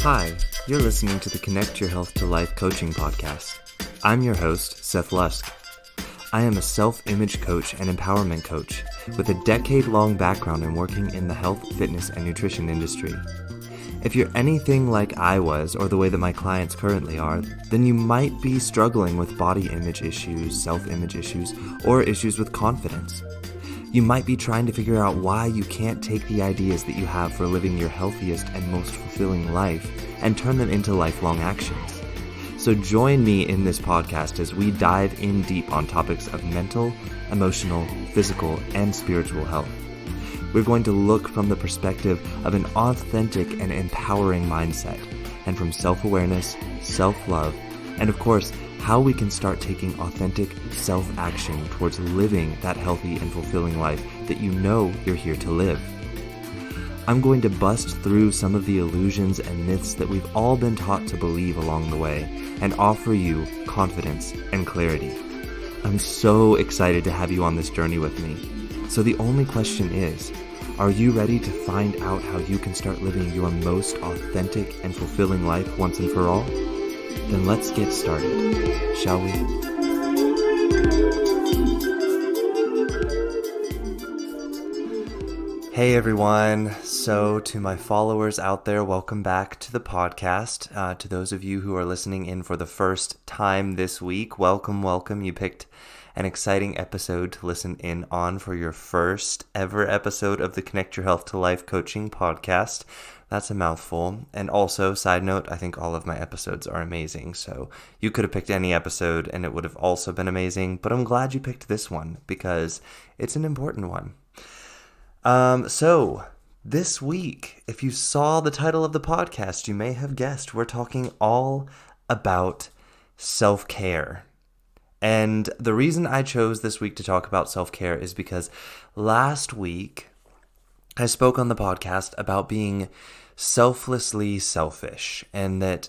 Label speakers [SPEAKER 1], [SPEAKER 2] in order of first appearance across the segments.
[SPEAKER 1] Hi, you're listening to the Connect Your Health to Life coaching podcast. I'm your host, Seth Lusk. I am a self-image coach and empowerment coach with a decade-long background in working in the health, fitness, and nutrition industry. If you're anything like I was, or the way that my clients currently are, then you might be struggling with body image issues, self-image issues, or issues with confidence. You might be trying to figure out why you can't take the ideas that you have for living your healthiest and most fulfilling life and turn them into lifelong actions. So join me in this podcast as we dive in deep on topics of mental, emotional, physical, and spiritual health. We're going to look from the perspective of an authentic and empowering mindset, and from self-awareness, self-love, and of course, how we can start taking authentic self-action towards living that healthy and fulfilling life that you know you're here to live. I'm going to bust through some of the illusions and myths that we've all been taught to believe along the way and offer you confidence and clarity. I'm so excited to have you on this journey with me. So the only question is, are you ready to find out how you can start living your most authentic and fulfilling life once and for all? Then let's get started, shall we? Hey everyone, so to my followers out there, welcome back to the podcast. To those of you who are listening in for the first time this week, welcome. You picked an exciting episode to listen in on for your first ever episode of the Connect Your Health to Life coaching podcast. That's a mouthful. And also, side note, I think all of my episodes are amazing. So you could have picked any episode and it would have also been amazing. But I'm glad you picked this one because it's an important one. So this week, if you saw the title of the podcast, you may have guessed we're talking all about self-care. And the reason I chose this week to talk about self-care is because last week I spoke on the podcast about being selflessly selfish, and that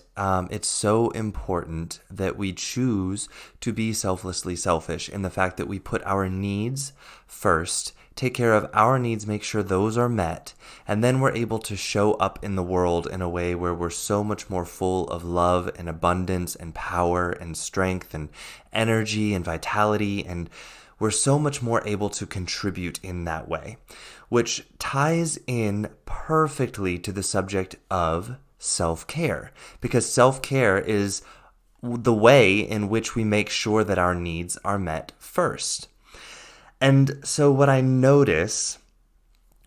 [SPEAKER 1] it's so important that we choose to be selflessly selfish in the fact that we put our needs first, take care of our needs, make sure those are met, and then we're able to show up in the world in a way where we're so much more full of love and abundance and power and strength and energy and vitality, and we're so much more able to contribute in that way, which ties in perfectly to the subject of self-care, because self-care is the way in which we make sure that our needs are met first. And so what I notice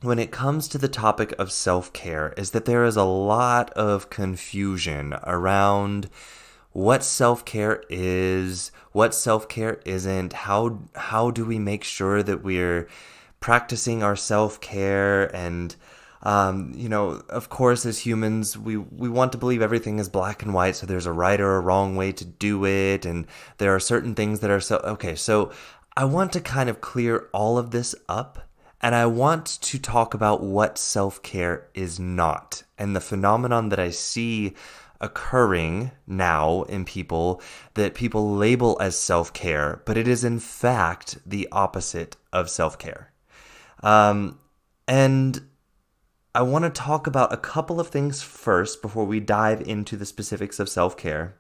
[SPEAKER 1] when it comes to the topic of self-care is that there is a lot of confusion around what self-care is, what self-care isn't, how do we make sure that we're practicing our self-care, and of course, as humans, we want to believe everything is black and white, so there's a right or a wrong way to do it, and there are certain things that are so I want to kind of clear all of this up, and I want to talk about what self-care is not, and the phenomenon that I see occurring now in people that people label as self-care, but it is in fact the opposite of self-care. And I want to talk about a couple of things first before we dive into the specifics of self-care.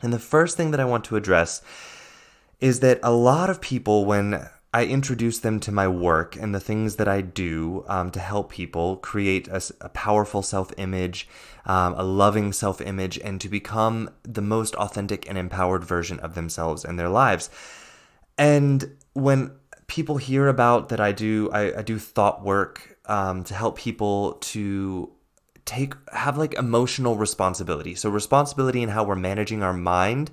[SPEAKER 1] And the first thing that I want to address is that a lot of people, when I introduce them to my work and the things that I do to help people create a powerful self-image, a loving self-image, and to become the most authentic and empowered version of themselves and their lives. And when people hear about that I do thought work to help people to have like emotional responsibility. So responsibility in how we're managing our mind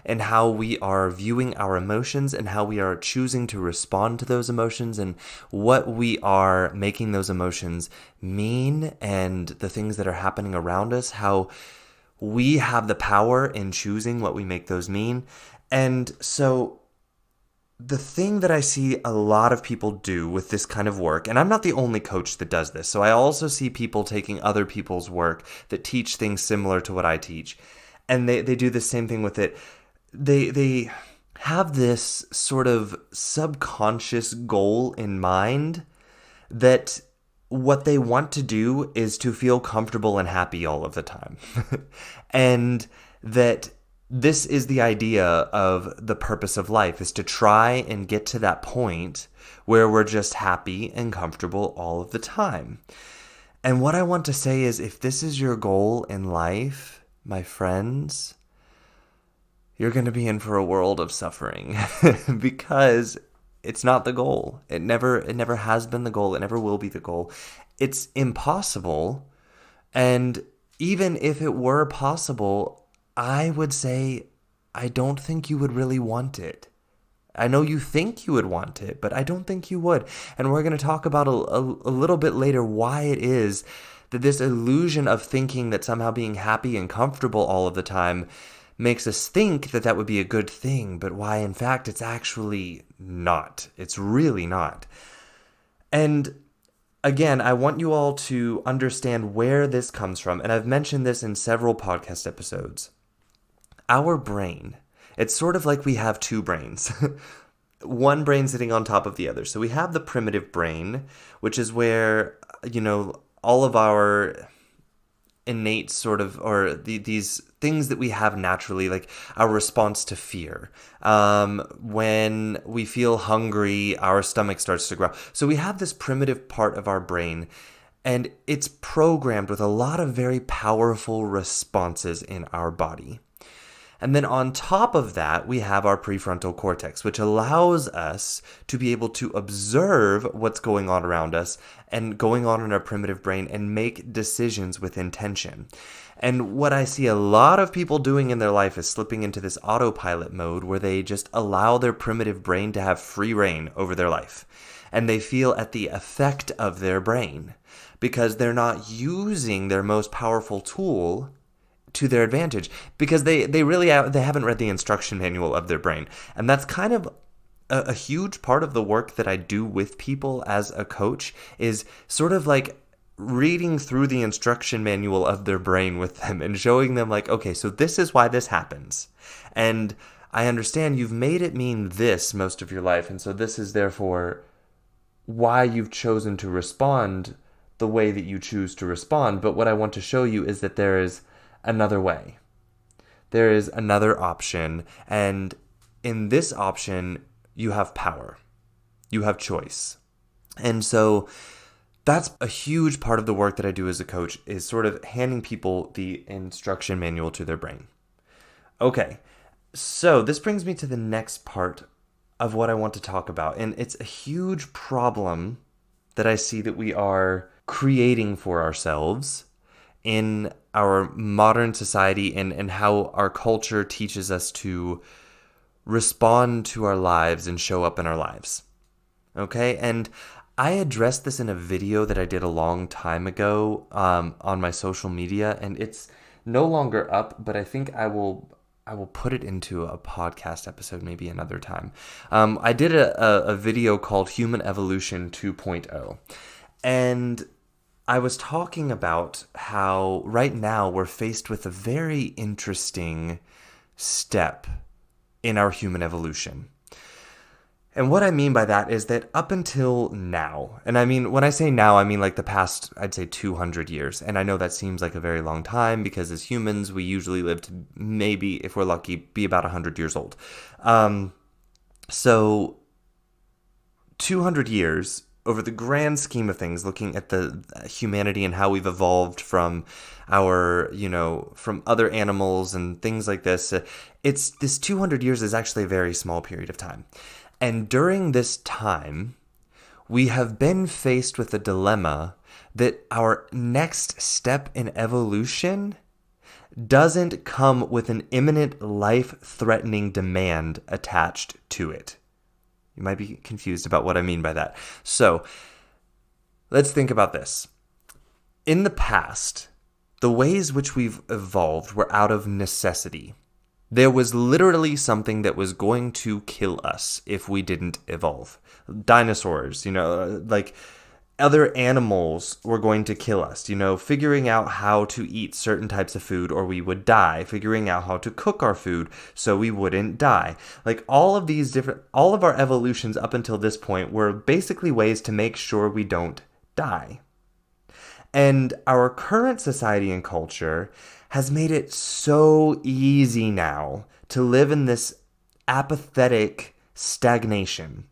[SPEAKER 1] and how we are viewing our emotions and how we are choosing to respond to those emotions and what we are making those emotions mean, and the things that are happening around us, how we have the power in choosing what we make those mean. And so the thing that I see a lot of people do with this kind of work, and I'm not the only coach that does this, so I also see people taking other people's work that teach things similar to what I teach, and they do the same thing with it. They have this sort of subconscious goal in mind that what they want to do is to feel comfortable and happy all of the time. And that this is the idea of the purpose of life, is to try and get to that point where we're just happy and comfortable all of the time. And what I want to say is, if this is your goal in life, my friends, you're going to be in for a world of suffering because it's not the goal. It never has been the goal. It never will be the goal. It's impossible. And even if it were possible, I would say I don't think you would really want it. I know you think you would want it, but I don't think you would. And we're going to talk about a little bit later why it is that this illusion of thinking that somehow being happy and comfortable all of the time makes us think that that would be a good thing, but why in fact it's actually not. It's really not. And again, I want you all to understand where this comes from, and I've mentioned this in several podcast episodes. Our brain, it's sort of like we have two brains. One brain sitting on top of the other. So we have the primitive brain, which is where, all of our innate sort of, or these things that we have naturally, like our response to fear. When we feel hungry, our stomach starts to growl. So we have this primitive part of our brain, and it's programmed with a lot of very powerful responses in our body. And then on top of that, we have our prefrontal cortex, which allows us to be able to observe what's going on around us and going on in our primitive brain and make decisions with intention. And what I see a lot of people doing in their life is slipping into this autopilot mode where they just allow their primitive brain to have free reign over their life. And they feel at the effect of their brain because they're not using their most powerful tool to their advantage, because they haven't read the instruction manual of their brain. And that's kind of a huge part of the work that I do with people as a coach, is sort of like reading through the instruction manual of their brain with them and showing them like, okay, so this is why this happens. And I understand you've made it mean this most of your life, and so this is therefore why you've chosen to respond the way that you choose to respond. But what I want to show you is that there is another way. There is another option, and in this option, you have power. You have choice. And so that's a huge part of the work that I do as a coach, is sort of handing people the instruction manual to their brain. Okay, so this brings me to the next part of what I want to talk about, and it's a huge problem that I see that we are creating for ourselves in our modern society, and how our culture teaches us to respond to our lives and show up in our lives. Okay? And I addressed this in a video that I did a long time ago on my social media, and it's no longer up, but I think I will put it into a podcast episode maybe another time. I did a video called Human Evolution 2.0, and I was talking about how right now we're faced with a very interesting step in our human evolution. And what I mean by that is that up until now, and I mean, when I say now, I mean like the past, I'd say 200 years. And I know that seems like a very long time, because as humans, we usually live to maybe, if we're lucky, be about 100 years old. So 200 years, over the grand scheme of things, looking at the humanity and how we've evolved from from other animals and things like this, this 200 years is actually a very small period of time. And during this time, we have been faced with a dilemma that our next step in evolution doesn't come with an imminent life-threatening demand attached to it. You might be confused about what I mean by that. So, let's think about this. In the past, the ways which we've evolved were out of necessity. There was literally something that was going to kill us if we didn't evolve. Dinosaurs, like other animals were going to kill us, figuring out how to eat certain types of food or we would die, figuring out how to cook our food so we wouldn't die. Like all of our evolutions up until this point were basically ways to make sure we don't die. And our current society and culture has made it so easy now to live in this apathetic stagnation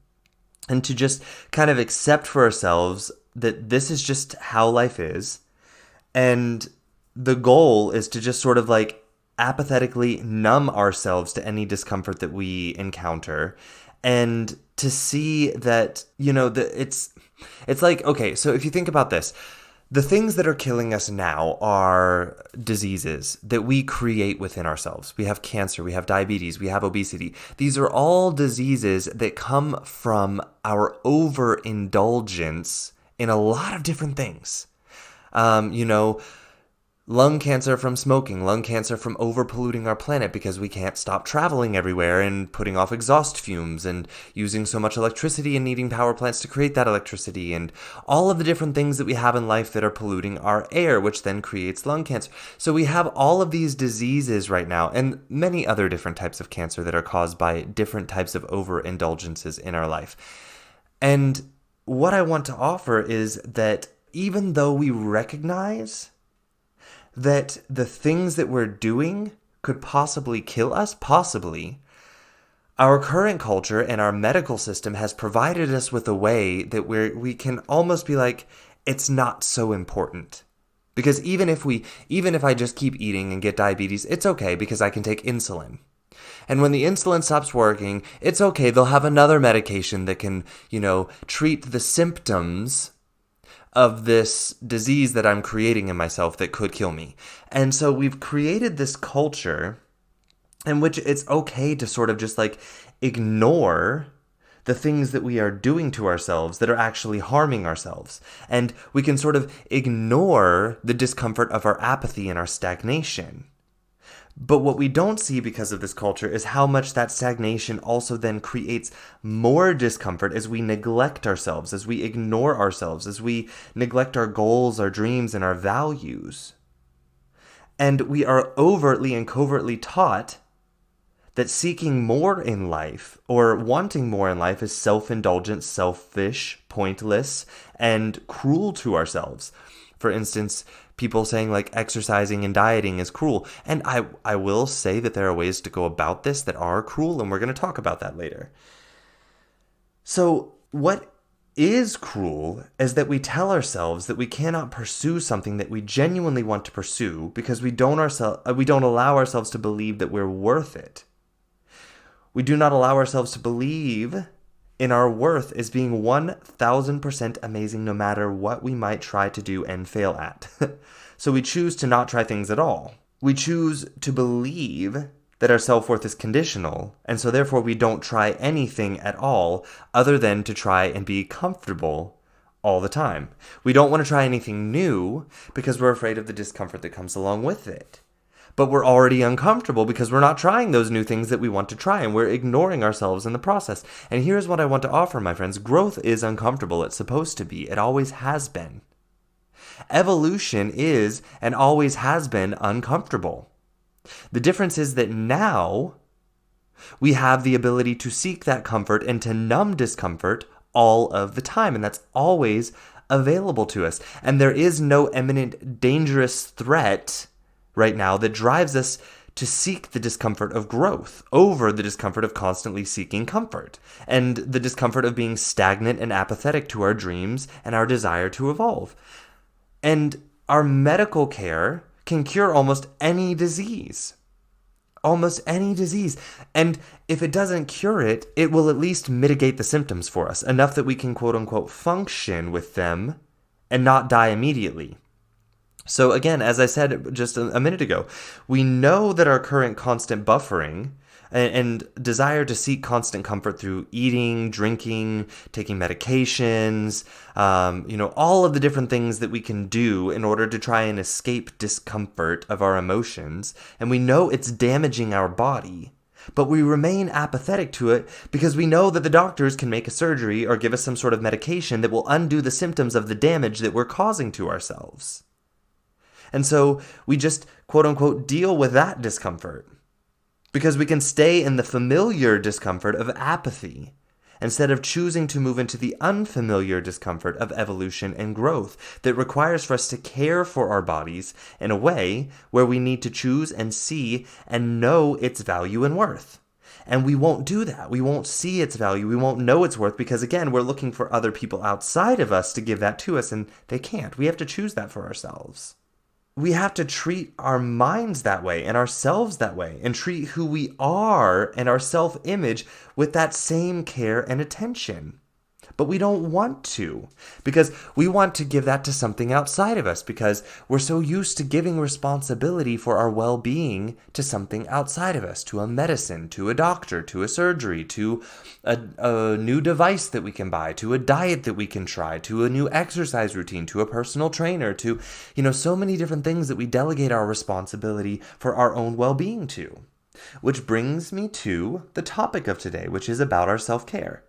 [SPEAKER 1] and to just kind of accept for ourselves that this is just how life is. And the goal is to just sort of like apathetically numb ourselves to any discomfort that we encounter, and to see that, it's like, okay, so if you think about this, the things that are killing us now are diseases that we create within ourselves. We have cancer, we have diabetes, we have obesity. These are all diseases that come from our overindulgence in a lot of different things. Lung cancer from smoking, lung cancer from overpolluting our planet because we can't stop traveling everywhere and putting off exhaust fumes and using so much electricity and needing power plants to create that electricity, and all of the different things that we have in life that are polluting our air, which then creates lung cancer. So we have all of these diseases right now, and many other different types of cancer that are caused by different types of overindulgences in our life. And what I want to offer is that even though we recognize that the things that we're doing could possibly kill us, our current culture and our medical system has provided us with a way that we can almost be like, it's not so important. Because even if I just keep eating and get diabetes, it's okay because I can take insulin. And when the insulin stops working, it's okay, they'll have another medication that can, treat the symptoms of this disease that I'm creating in myself that could kill me. And so we've created this culture in which it's okay to sort of just like ignore the things that we are doing to ourselves that are actually harming ourselves. And we can sort of ignore the discomfort of our apathy and our stagnation. But what we don't see because of this culture is how much that stagnation also then creates more discomfort as we neglect ourselves, as we ignore ourselves, as we neglect our goals, our dreams, and our values. And we are overtly and covertly taught that seeking more in life or wanting more in life is self-indulgent, selfish, pointless, and cruel to ourselves. For instance, people saying like exercising and dieting is cruel. And I will say that there are ways to go about this that are cruel, and we're going to talk about that later. So what is cruel is that we tell ourselves that we cannot pursue something that we genuinely want to pursue because we don't allow ourselves to believe that we're worth it. We do not allow ourselves to believe in our worth as being 1,000% amazing no matter what we might try to do and fail at. So we choose to not try things at all. We choose to believe that our self-worth is conditional, and so therefore we don't try anything at all other than to try and be comfortable all the time. We don't want to try anything new because we're afraid of the discomfort that comes along with it. But we're already uncomfortable because we're not trying those new things that we want to try, and we're ignoring ourselves in the process. And here's what I want to offer, my friends. Growth is uncomfortable. It's supposed to be. It always has been. Evolution is and always has been uncomfortable. The difference is that now we have the ability to seek that comfort and to numb discomfort all of the time, and that's always available to us. And there is no imminent dangerous threat right now that drives us to seek the discomfort of growth over the discomfort of constantly seeking comfort and the discomfort of being stagnant and apathetic to our dreams and our desire to evolve. And our medical care can cure almost any disease. Almost any disease. And if it doesn't cure it, it will at least mitigate the symptoms for us, enough that we can quote unquote function with them and not die immediately. So again, as I said just a minute ago, we know that our current constant buffering and desire to seek constant comfort through eating, drinking, taking medications, all of the different things that we can do in order to try and escape discomfort of our emotions, and we know it's damaging our body, but we remain apathetic to it because we know that the doctors can make a surgery or give us some sort of medication that will undo the symptoms of the damage that we're causing to ourselves. And so we just, quote unquote, deal with that discomfort because we can stay in the familiar discomfort of apathy instead of choosing to move into the unfamiliar discomfort of evolution and growth that requires for us to care for our bodies in a way where we need to choose and see and know its value and worth. And we won't do that. We won't see its value. We won't know its worth because, again, we're looking for other people outside of us to give that to us, and they can't. We have to choose that for ourselves. We have to treat our minds that way and ourselves that way and treat who we are and our self-image with that same care and attention. But we don't want to, because we want to give that to something outside of us, because we're so used to giving responsibility for our well-being to something outside of us, to a medicine, to a doctor, to a surgery, to a new device that we can buy, to a diet that we can try, to a new exercise routine, to a personal trainer, to, so many different things that we delegate our responsibility for our own well-being to. Which brings me to the topic of today, which is about our self-care.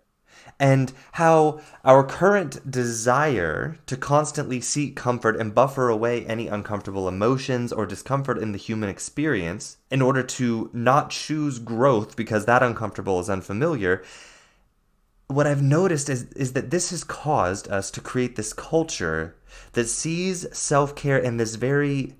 [SPEAKER 1] And how our current desire to constantly seek comfort and buffer away any uncomfortable emotions or discomfort in the human experience in order to not choose growth because that uncomfortable is unfamiliar, what I've noticed is that this has caused us to create this culture that sees self-care in this very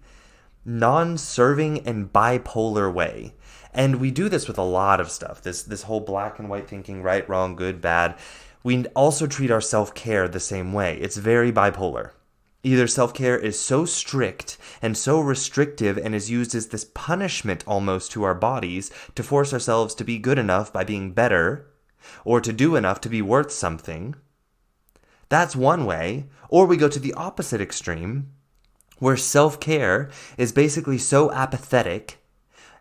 [SPEAKER 1] non-serving and bipolar way. And we do this with a lot of stuff, this whole black and white thinking, right, wrong, good, bad. We also treat our self-care the same way. It's very bipolar. Either self-care is so strict and so restrictive and is used as this punishment almost to our bodies to force ourselves to be good enough by being better or to do enough to be worth something. That's one way. Or we go to the opposite extreme, where self-care is basically so apathetic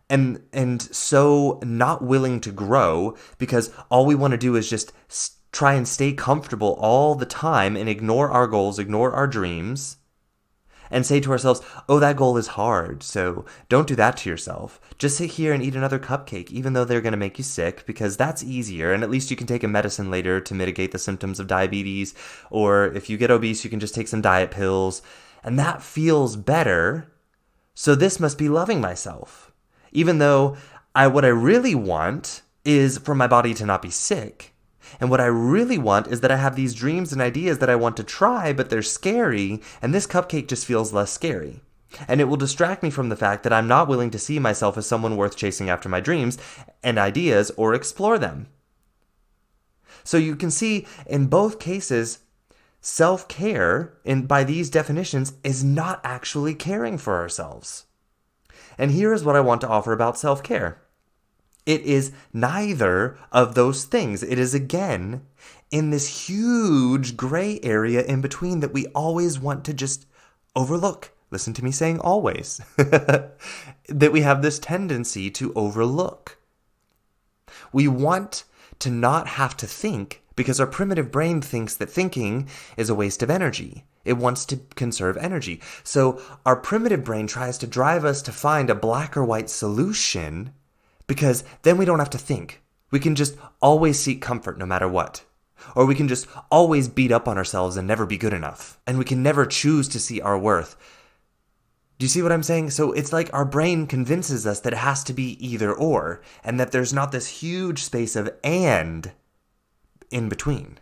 [SPEAKER 1] and so not willing to grow because all we want to do is just try and stay comfortable all the time and ignore our goals, ignore our dreams, and say to ourselves, oh, that goal is hard, so don't do that to yourself. Just sit here and eat another cupcake, even though they're going to make you sick, because that's easier, and at least you can take a medicine later to mitigate the symptoms of diabetes, or if you get obese, you can just take some diet pills, and that feels better, so this must be loving myself. Even though what I really want is for my body to not be sick. And what I really want is that I have these dreams and ideas that I want to try, but they're scary, and this cupcake just feels less scary. And it will distract me from the fact that I'm not willing to see myself as someone worth chasing after my dreams and ideas or explore them. So you can see in both cases, self-care, by these definitions, is not actually caring for ourselves. And here is what I want to offer about self-care. It is neither of those things. It is, again, in this huge gray area in between that we always want to just overlook. Listen to me saying always. That we have this tendency to overlook. We want to not have to think because our primitive brain thinks that thinking is a waste of energy. It wants to conserve energy. So our primitive brain tries to drive us to find a black or white solution because then we don't have to think. We can just always seek comfort no matter what. Or we can just always beat up on ourselves and never be good enough. And we can never choose to see our worth. Do you see what I'm saying? So it's like our brain convinces us that it has to be either or, and that there's not this huge space of and in between.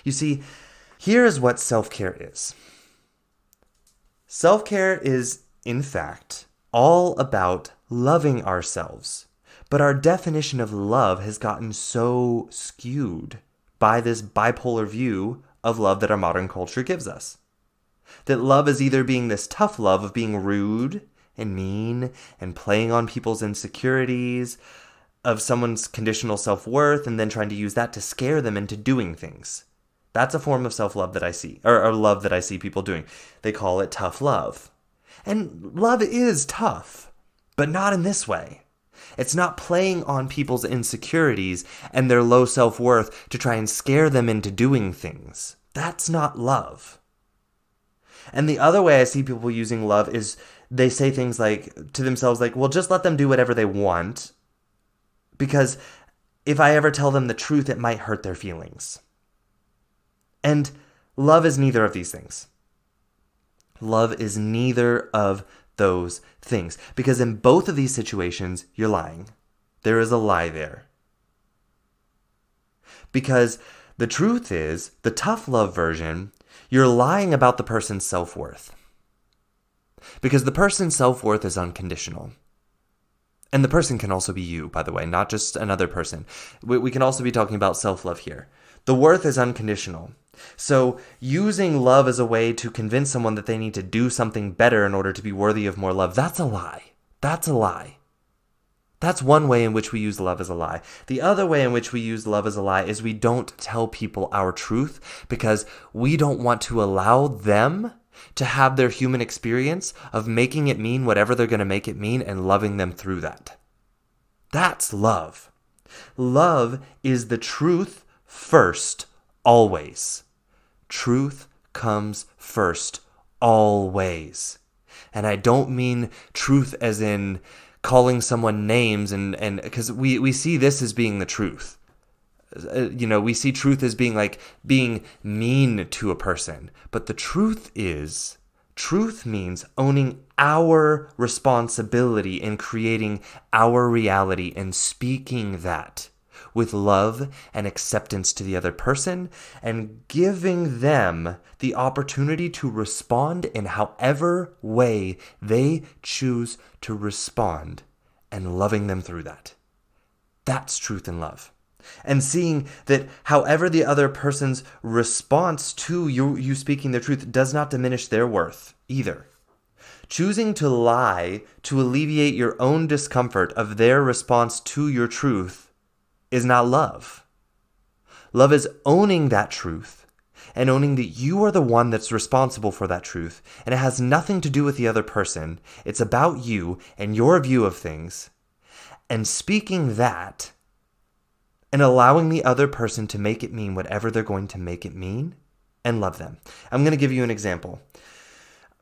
[SPEAKER 1] You see, here is what self-care is. Self-care is, in fact, all about loving ourselves. But our definition of love has gotten so skewed by this bipolar view of love that our modern culture gives us. That love is either being this tough love of being rude and mean and playing on people's insecurities, of someone's conditional self-worth, and then trying to use that to scare them into doing things. That's a form of self-love that I see, or love that I see people doing. They call it tough love. And love is tough, but not in this way. It's not playing on people's insecurities and their low self-worth to try and scare them into doing things. That's not love. And the other way I see people using love is they say things like to themselves like, well, just let them do whatever they want, because if I ever tell them the truth, it might hurt their feelings. And love is neither of these things. Love is neither of those things. Because in both of these situations, you're lying. There is a lie there. Because the truth is, the tough love version, you're lying about the person's self-worth. Because the person's self-worth is unconditional. And the person can also be you, by the way, not just another person. We can also be talking about self-love here. The worth is unconditional. So using love as a way to convince someone that they need to do something better in order to be worthy of more love, that's a lie. That's a lie. That's one way in which we use love as a lie. The other way in which we use love as a lie is we don't tell people our truth because we don't want to allow them to have their human experience of making it mean whatever they're going to make it mean and loving them through that. That's love. Love is the truth first, always. Truth comes first, always. And I don't mean truth as in calling someone names and because we see this as being the truth. We see truth as being like being mean to a person. But the truth means owning our responsibility in creating our reality and speaking that with love and acceptance to the other person and giving them the opportunity to respond in however way they choose to respond and loving them through that. That's truth and love. And seeing that however the other person's response to you speaking the truth does not diminish their worth either. Choosing to lie to alleviate your own discomfort of their response to your truth is not love. Love is owning that truth and owning that you are the one that's responsible for that truth, and it has nothing to do with the other person. It's about you and your view of things, and speaking that and allowing the other person to make it mean whatever they're going to make it mean and love them. I'm going to give you an example.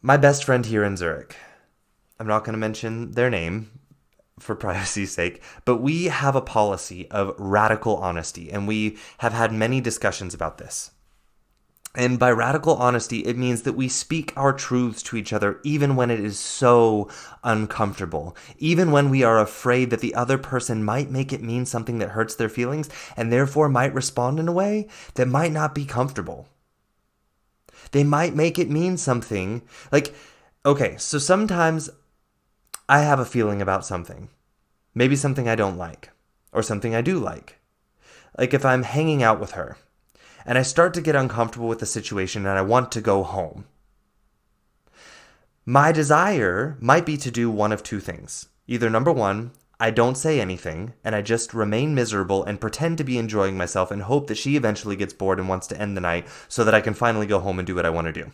[SPEAKER 1] My best friend here in Zurich, I'm not going to mention their name for privacy's sake, but we have a policy of radical honesty, and we have had many discussions about this. And by radical honesty, it means that we speak our truths to each other even when it is so uncomfortable, even when we are afraid that the other person might make it mean something that hurts their feelings and therefore might respond in a way that might not be comfortable. They might make it mean something like, okay, so sometimes I have a feeling about something, maybe something I don't like or something I do like. Like if I'm hanging out with her, and I start to get uncomfortable with the situation and I want to go home. My desire might be to do one of two things. Either number one, I don't say anything and I just remain miserable and pretend to be enjoying myself and hope that she eventually gets bored and wants to end the night so that I can finally go home and do what I want to do.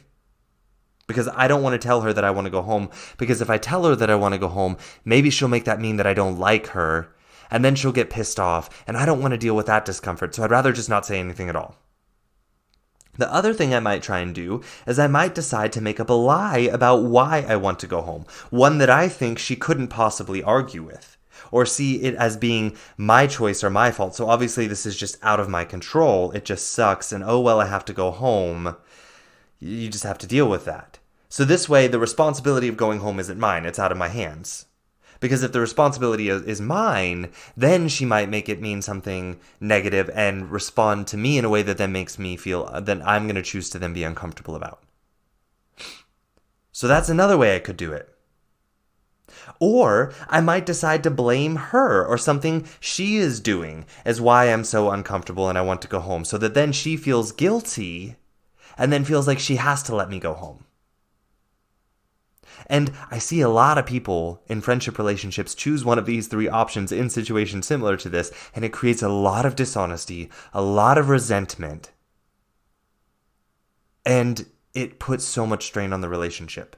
[SPEAKER 1] Because I don't want to tell her that I want to go home, because if I tell her that I want to go home, maybe she'll make that mean that I don't like her, and then she'll get pissed off, and I don't want to deal with that discomfort, so I'd rather just not say anything at all. The other thing I might try and do is I might decide to make up a lie about why I want to go home, one that I think she couldn't possibly argue with, or see it as being my choice or my fault. So obviously this is just out of my control. It just sucks, and oh well, I have to go home. You just have to deal with that. So this way, the responsibility of going home isn't mine. It's out of my hands. Because if the responsibility is mine, then she might make it mean something negative and respond to me in a way that then makes me feel that I'm going to choose to then be uncomfortable about. So that's another way I could do it. Or I might decide to blame her or something she is doing as why I'm so uncomfortable and I want to go home, so that then she feels guilty and then feels like she has to let me go home. And I see a lot of people in friendship relationships choose one of these three options in situations similar to this, and it creates a lot of dishonesty, a lot of resentment, and it puts so much strain on the relationship.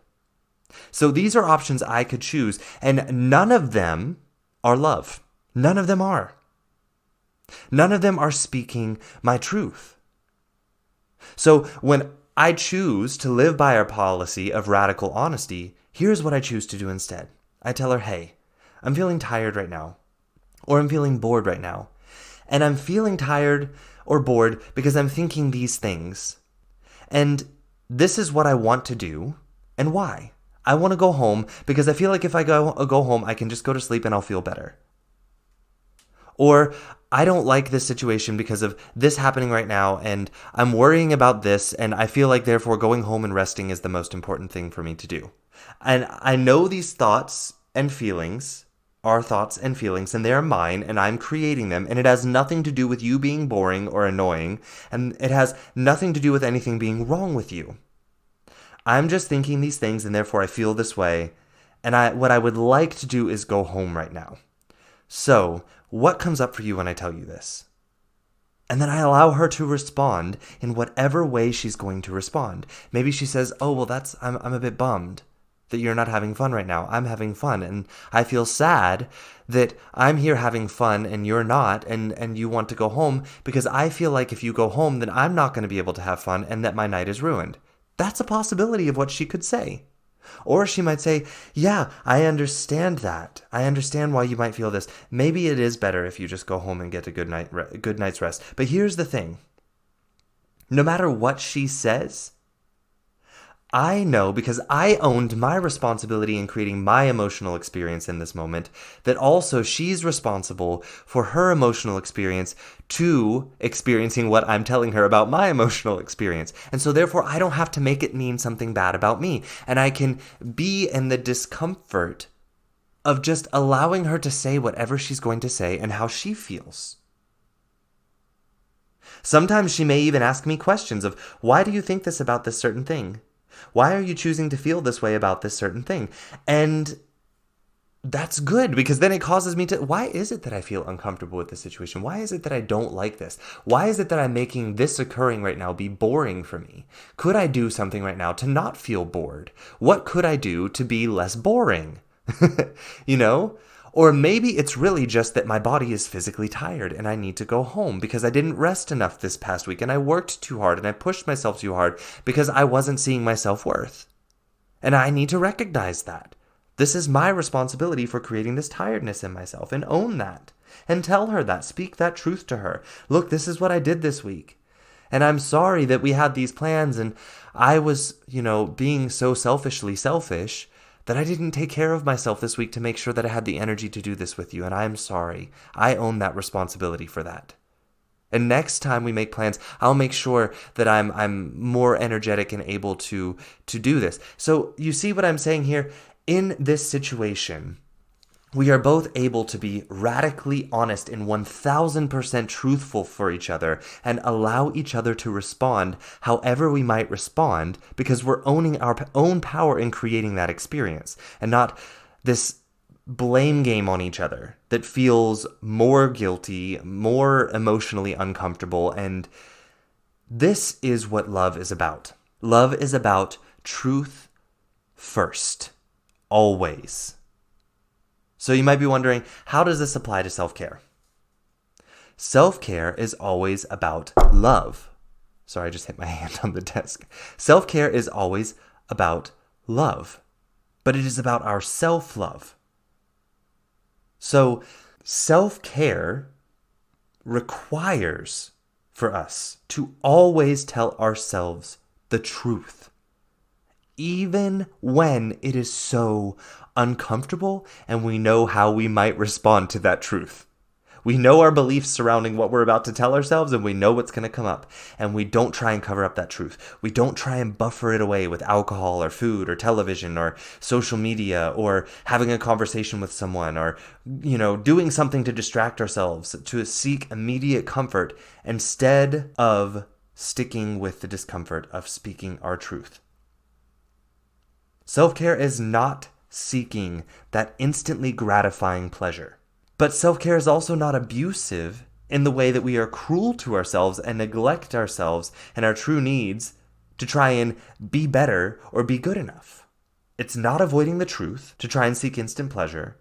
[SPEAKER 1] So these are options I could choose, and none of them are love. None of them are. None of them are speaking my truth. So when I choose to live by our policy of radical honesty, here's what I choose to do instead. I tell her, hey, I'm feeling tired right now, or I'm feeling bored right now, and I'm feeling tired or bored because I'm thinking these things, and this is what I want to do, and why. I want to go home because I feel like if I go home, I can just go to sleep and I'll feel better. Or I don't like this situation because of this happening right now, and I'm worrying about this, and I feel like therefore going home and resting is the most important thing for me to do. And I know these thoughts and feelings are thoughts and feelings, and they are mine, and I'm creating them, and it has nothing to do with you being boring or annoying, and it has nothing to do with anything being wrong with you. I'm just thinking these things, and therefore I feel this way, and what I would like to do is go home right now. So, what comes up for you when I tell you this? And then I allow her to respond in whatever way she's going to respond. Maybe she says, oh, well, I'm a bit bummed that you're not having fun right now. I'm having fun, and I feel sad that I'm here having fun and you're not, and you want to go home because I feel like if you go home, then I'm not going to be able to have fun and that my night is ruined. That's a possibility of what she could say. Or she might say, yeah, I understand that. I understand why you might feel this. Maybe it is better if you just go home and get a good night's rest. But here's the thing. No matter what she says, I know, because I owned my responsibility in creating my emotional experience in this moment, that also she's responsible for her emotional experience to experiencing what I'm telling her about my emotional experience. And so therefore, I don't have to make it mean something bad about me. And I can be in the discomfort of just allowing her to say whatever she's going to say and how she feels. Sometimes she may even ask me questions of, why do you think this about this certain thing? Why are you choosing to feel this way about this certain thing? And that's good, because then it causes me to, why is it that I feel uncomfortable with this situation? Why is it that I don't like this? Why is it that I'm making this occurring right now be boring for me? Could I do something right now to not feel bored? What could I do to be less boring? You know? Or maybe it's really just that my body is physically tired and I need to go home because I didn't rest enough this past week and I worked too hard and I pushed myself too hard because I wasn't seeing my self-worth. And I need to recognize that. This is my responsibility for creating this tiredness in myself, and own that. And tell her that. Speak that truth to her. Look, this is what I did this week. And I'm sorry that we had these plans and I was, being so selfishly selfish that I didn't take care of myself this week to make sure that I had the energy to do this with you, and I'm sorry. I own that responsibility for that. And next time we make plans, I'll make sure that I'm more energetic and able to do this. So you see what I'm saying here? In this situation, we are both able to be radically honest and 1000% truthful for each other and allow each other to respond however we might respond, because we're owning our own power in creating that experience and not this blame game on each other that feels more guilty, more emotionally uncomfortable. And this is what love is about. Love is about truth first, always. So you might be wondering, how does this apply to self-care? Self-care is always about love. Sorry, I just hit my hand on the desk. Self-care is always about love, but it is about our self-love. So self-care requires for us to always tell ourselves the truth, even when it is so uncomfortable and we know how we might respond to that truth. We know our beliefs surrounding what we're about to tell ourselves, and we know what's going to come up, and we don't try and cover up that truth. We don't try and buffer it away with alcohol or food or television or social media or having a conversation with someone or, doing something to distract ourselves to seek immediate comfort instead of sticking with the discomfort of speaking our truth. Self-care is not seeking that instantly gratifying pleasure. But self-care is also not abusive in the way that we are cruel to ourselves and neglect ourselves and our true needs to try and be better or be good enough. It's not avoiding the truth to try and seek instant pleasure.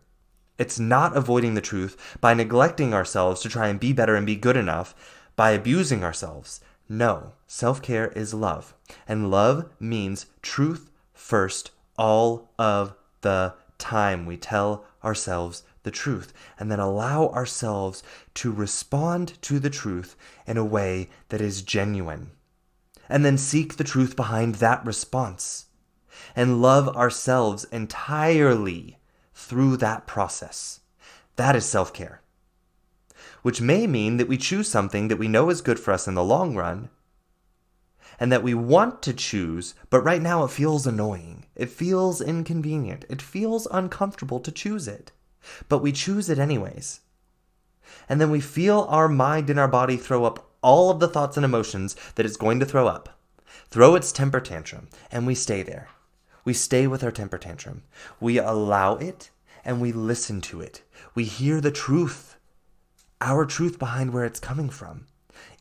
[SPEAKER 1] It's not avoiding the truth by neglecting ourselves to try and be better and be good enough by abusing ourselves. No, self-care is love. And love means truth first all of the time. We tell ourselves the truth and then allow ourselves to respond to the truth in a way that is genuine. And then seek the truth behind that response and love ourselves entirely through that process. That is self-care. which may mean that we choose something that we know is good for us in the long run, and that we want to choose, but right now it feels annoying. It feels inconvenient. It feels uncomfortable to choose it. But we choose it anyways. And then we feel our mind and our body throw up all of the thoughts and emotions that it's going to throw up. Throw its temper tantrum, and we stay there. We stay with our temper tantrum. We allow it, and we listen to it. We hear the truth, our truth behind where it's coming from.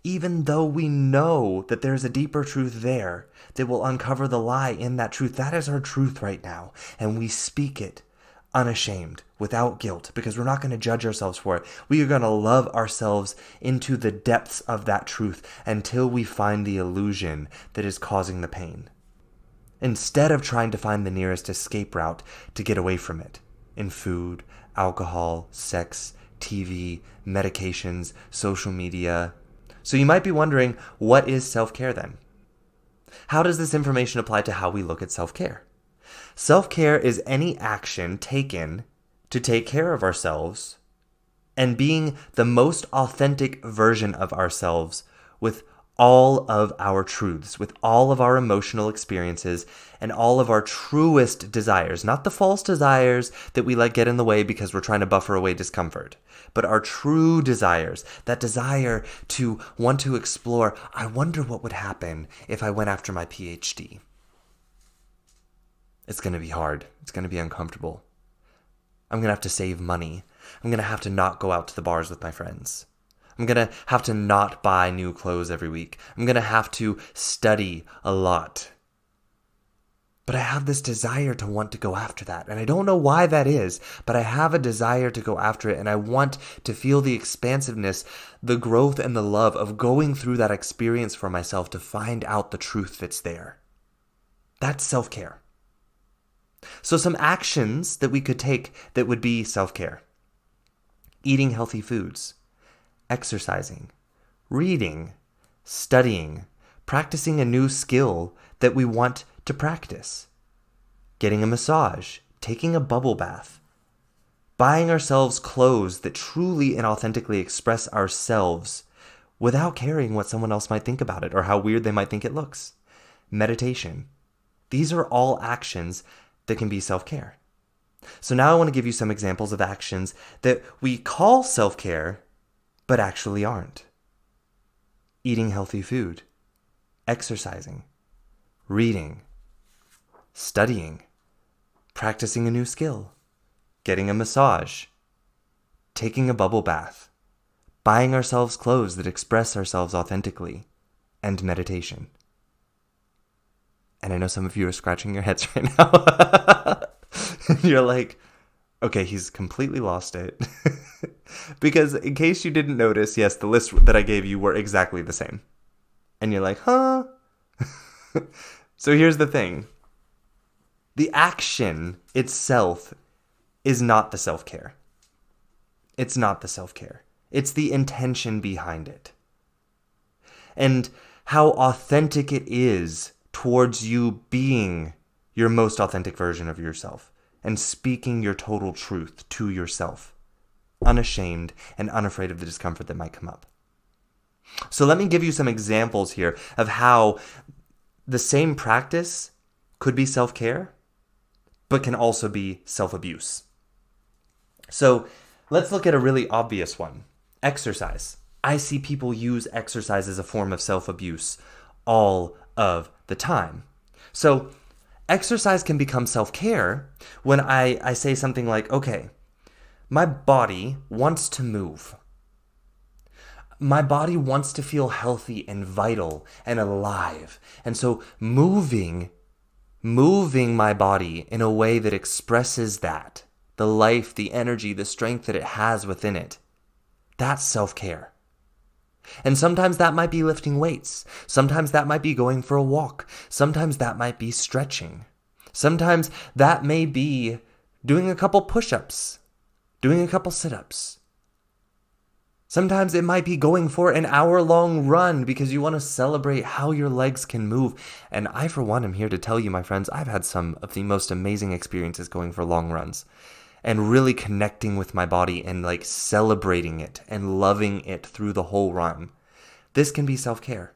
[SPEAKER 1] Even though we know that there's a deeper truth there that will uncover the lie in that truth. That is our truth right now. And we speak it unashamed, without guilt, because we're not going to judge ourselves for it. We are going to love ourselves into the depths of that truth until we find the illusion that is causing the pain. Instead of trying to find the nearest escape route to get away from it in food, alcohol, sex, TV, medications, social media. So you might be wondering, what is self-care then? How does this information apply to how we look at self-care? Self-care is any action taken to take care of ourselves and being the most authentic version of ourselves with all of our truths, with all of our emotional experiences and all of our truest desires, not the false desires that we let get in the way because we're trying to buffer away discomfort, but our true desires, that desire to want to explore, I wonder what would happen if I went after my PhD. It's going to be hard. It's going to be uncomfortable. I'm going to have to save money. I'm going to have to not go out to the bars with my friends. I'm going to have to not buy new clothes every week. I'm going to have to study a lot. But I have this desire to want to go after that. And I don't know why that is, but I have a desire to go after it. And I want to feel the expansiveness, the growth, and the love of going through that experience for myself to find out the truth that's there. That's self-care. So some actions that we could take that would be self-care. Eating healthy foods. Exercising, reading, studying, practicing a new skill that we want to practice, getting a massage, taking a bubble bath, buying ourselves clothes that truly and authentically express ourselves without caring what someone else might think about it or how weird they might think it looks, meditation. These are all actions that can be self-care. So now I want to give you some examples of actions that we call self-care but actually aren't. Eating healthy food, exercising, reading, studying, practicing a new skill, getting a massage, taking a bubble bath, buying ourselves clothes that express ourselves authentically, and meditation. And I know some of you are scratching your heads right now. You're like, okay, he's completely lost it. Because in case you didn't notice, yes, the list that I gave you were exactly the same. And you're like, huh? So here's the thing. The action itself is not the self-care. It's not the self-care. It's the intention behind it. And how authentic it is towards you being your most authentic version of yourself and speaking your total truth to yourself, unashamed and unafraid of the discomfort that might come up. So let me give you some examples here of how the same practice could be self-care, but can also be self-abuse. So let's look at a really obvious one. Exercise. I see people use exercise as a form of self-abuse all of the time. So exercise can become self-care when I say something like, okay, my body wants to move. My body wants to feel healthy and vital and alive. And so moving my body in a way that expresses that, the life, the energy, the strength that it has within it, that's self-care. And sometimes that might be lifting weights. Sometimes that might be going for a walk. Sometimes that might be stretching. Sometimes that may be doing a couple push-ups, doing a couple sit-ups. Sometimes it might be going for an hour-long run because you want to celebrate how your legs can move. And I, for one, am here to tell you, my friends, I've had some of the most amazing experiences going for long runs. and really connecting with my body and like celebrating it and loving it through the whole run. This can be self-care.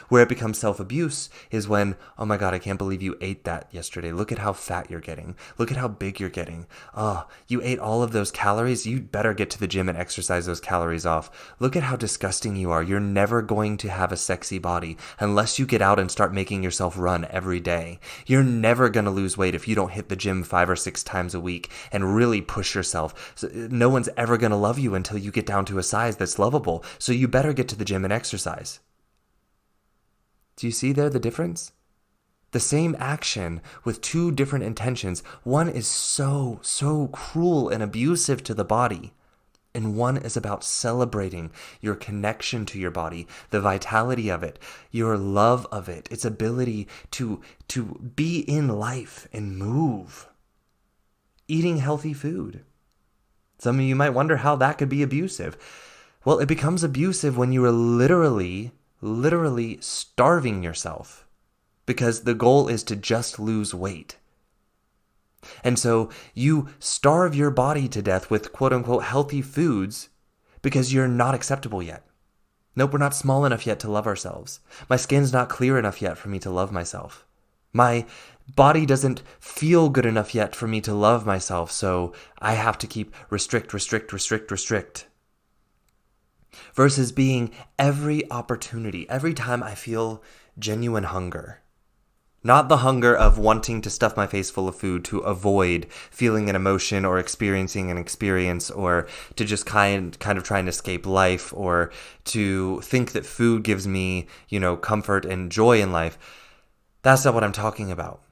[SPEAKER 1] Where it becomes self-abuse is when, oh my God, I can't believe you ate that yesterday. Look at how fat you're getting. Look at how big you're getting. Oh, you ate all of those calories. You better get to the gym and exercise those calories off. Look at how disgusting you are. You're never going to have a sexy body unless you get out and start making yourself run every day. You're never going to lose weight if you don't hit the gym 5 or 6 times a week and really push yourself. So no one's ever going to love you until you get down to a size that's lovable. So you better get to the gym and exercise. Do you see there the difference? The same action with 2 different intentions. One is so cruel and abusive to the body. And one is about celebrating your connection to your body, the vitality of it, your love of it, its ability to be in life and move. Eating healthy food. Some of you might wonder how that could be abusive. Well, it becomes abusive when you are literally starving yourself because the goal is to just lose weight. And so you starve your body to death with quote unquote healthy foods because you're not acceptable yet. Nope, we're not small enough yet to love ourselves. My skin's not clear enough yet for me to love myself. My body doesn't feel good enough yet for me to love myself, so I have to keep restrict. Versus being every opportunity, every time I feel genuine hunger. Not the hunger of wanting to stuff my face full of food to avoid feeling an emotion or experiencing an experience, or to just kind of try and escape life, or to think that food gives me, comfort and joy in life. That's not what I'm talking about.